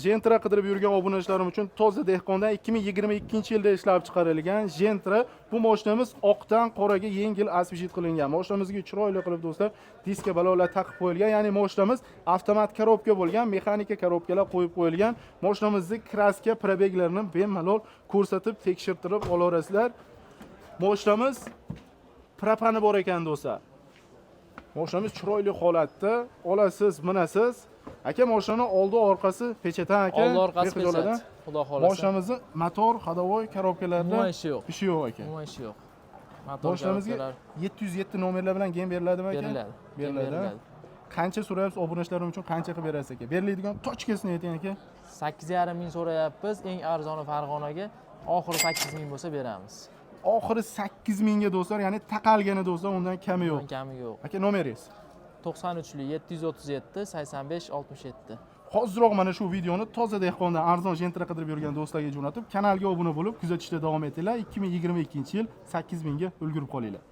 Gentra qidirib yurgan obunachalarim uchun toza dehqondan 2022-yilda ishlab chiqarilgan Gentra. Bu mashinamiz oqdan qoraga yengil asbejit qilingan. Mashinamizga chiroyli qilib do'stlar diska balolar taqib qo'yilgan. Ya'ni mashinamiz avtomat korobka bo'lgan, mexanika korobkalar qo'yib qo'yilgan. Mashinamizning kraska probeglarini bemalol ko'rsatib, tekshirtirib olasizlar. Mashinamiz propani bor ekan do'stlar. Mashinamiz chiroyli holatda, olasiz, minasiz. Aka mashinani oldi orqasi pechatan aka. Oldi orqasi pechat. Xudo xolasa. Mashinamizning motor, hadovoy korobkalarida ishi yo'q. Ishi yo'q aka. Umuman ishi yo'q. Motor Mashinamizga 707 nomerlar bilan gem beriladimi aka? beriladi. Beriladi. Qancha so'rayapsiz obunachlarim uchun qancha qilib berasiz aka? Beriladigan tochkasini ayting aka. 8,5 ming so'rayapmiz. Eng arzoni Farg'onaga oxiri 8 ming bo'lsa beramiz. Oxiri 8 mingga do'stlar, ya'ni taqalgani do'stlar, undan kami yo'q. Kami yo'q. Aka nomeringiz? 93li 737 85 67. Hozirroq mana shu videoni toza dehqondan arzon Gentra qidirib yurgan do'stlarga jo'natib, kanalga obuna bo'lib, kuzatishda davom etinglar. 2022-yil 8 mingga ulgurib qolinglar.